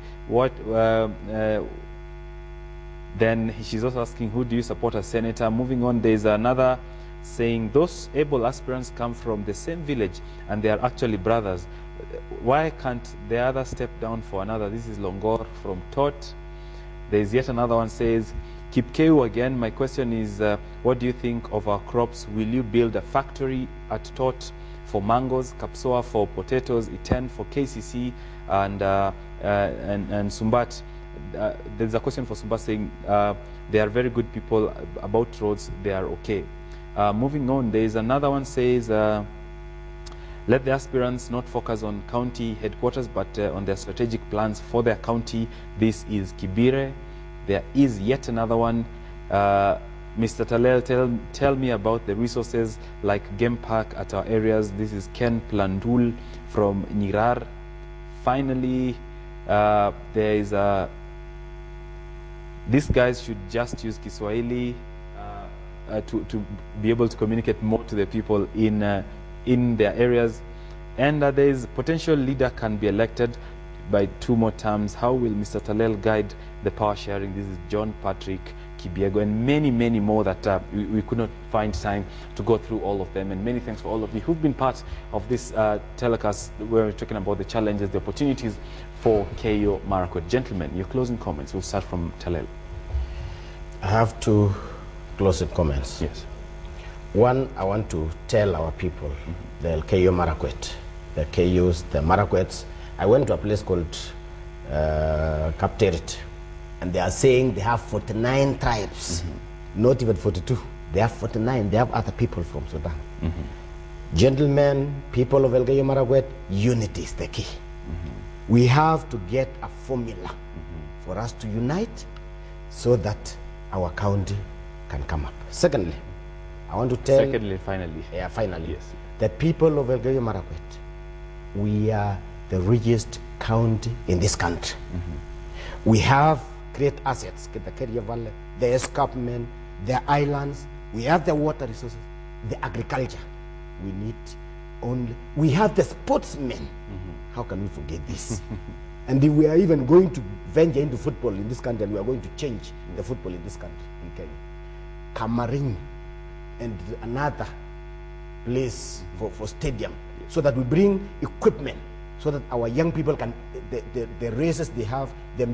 Then she's also asking, who do you support as senator? Moving on, there's another saying, those able aspirants come from the same village and they are actually brothers. Why can't the other step down for another? This is Longor from Tot. There's yet another one says, Kipkorer again, my question is, what do you think of our crops? Will you build a factory at Tot for mangoes, Kapsoa for potatoes, Iten for KCC, and Sumbat? There's a question for Sumbat saying, they are very good people about roads, they are okay. Moving on, there is another one says, let the aspirants not focus on county headquarters, but on their strategic plans for their county. This is Kibire. There is yet another one. Mr. Telel, tell me about the resources like game park at our areas. This is Ken Plandul from Nirar. Finally, there is these guys should just use Kiswahili to be able to communicate more to the people in their areas. And there is potential leader can be elected by 2 more terms. How will Mr. Telel guide the power sharing? This is John Patrick Kibiego, and many, many more that we could not find time to go through all of them. And many thanks for all of you who've been part of this telecast where we're talking about the challenges, the opportunities for Elgeyo Marakwet. Gentlemen, your closing comments. We'll start from Telel. I have two closing comments. Yes. One, I want to tell our people, the Elgeyo Marakwet, the Keyos, the Marakwets. I went to a place called Kapteret, and they are saying they have 49 tribes, not even 42. They have 49. They have other people from Sudan. Gentlemen, people of Elgeyo Marakwet, unity is the key. We have to get a formula for us to unite so that our county can come up. Secondly, I want to tell... Finally. Yeah, finally. Yes. The people of Elgeyo Marakwet, we are the richest county in this country. We have great assets, the Keria Valley, the escarpment, the islands, we have the water resources, the agriculture. We need only... We have the sportsmen. How can we forget this? And we are even going to venture into football in this country, and we are going to change the football in this country, in Kenya. Kamarin and another place for stadium, so that we bring equipment, so that our young people can, the races they have, the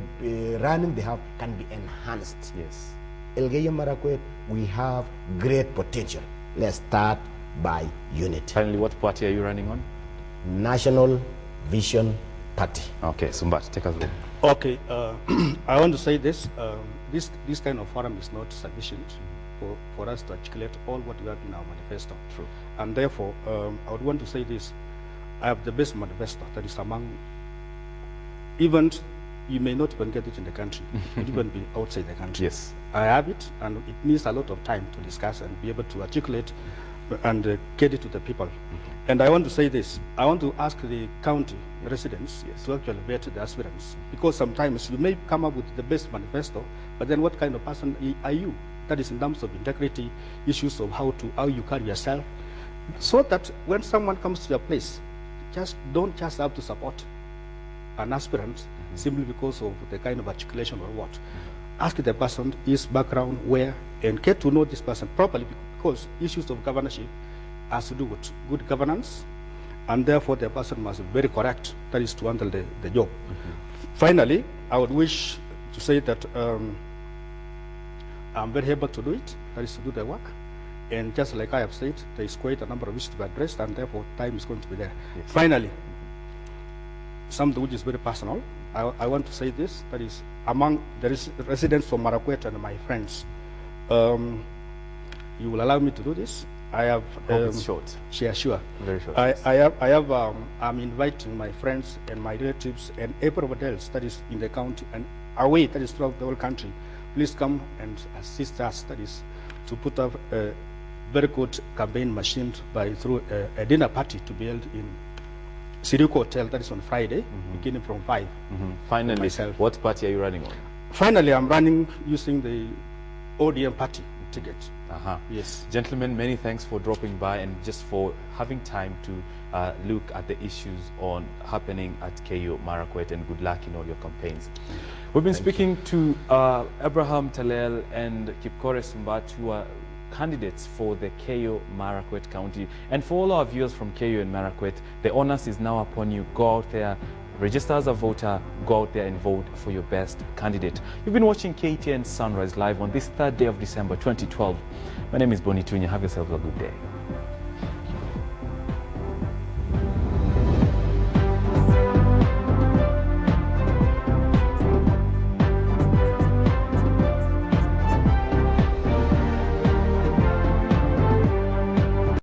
running they have, can be enhanced. Yes. Elgeyo Marakwet, we have great potential. Let's start by unity. Finally, what party are you running on? National Vision Party. Okay, Sumbat, take us away. Okay, I want to say this. This kind of forum is not sufficient for us to articulate all what we have in our manifesto. True. And therefore, I would want to say this. I have the best manifesto that is among, even you may not even get it in the country, it could even be outside the country. Yes. I have it, and it needs a lot of time to discuss and be able to articulate and get it to the people. And I want to say this. I want to ask the county residents to actually vet the aspirants, because sometimes you may come up with the best manifesto, but then what kind of person are you? That is in terms of integrity, issues of how you carry yourself, so that when someone comes to your place, don't just have to support an aspirant simply because of the kind of articulation or what. Ask the person, his background, where, and get to know this person properly, because issues of governorship has to do with good governance, and therefore the person must be very correct, that is to handle the job. Finally, I would wish to say that I'm very able to do it, that is to do the work. And just like I have said, there is quite a number of issues to be addressed, and therefore time is going to be there. Yes. Finally, something which is very personal, I want to say this, that is among the residents from Marakwet and my friends, you will allow me to do this. I have it's short. Yeah, sure. Very short. I'm inviting my friends and my relatives and everybody else that is in the county and away, that is throughout the whole country. Please come and assist us, that is to put up a very good campaign machine through a dinner party to be held in Siriko Hotel, that is on Friday, beginning from 5. Finally, what party are you running on? Finally, I'm running using the ODM party ticket. Yes. Gentlemen, many thanks for dropping by and just for having time to look at the issues happening at Elgeyo Marakwet, and good luck in all your campaigns. We've been speaking to Abraham, Telel and Kipkorer Sumbat, who are candidates for the Elgeyo Marakwet County. And for all our viewers from Elgeyo and Marakwet, the onus is now upon you. Go out there, register as a voter, go out there and vote for your best candidate. You've been watching KTN Sunrise Live on this 3rd day of December 2012. My name is Bonnie Tunya. Have yourselves a good day.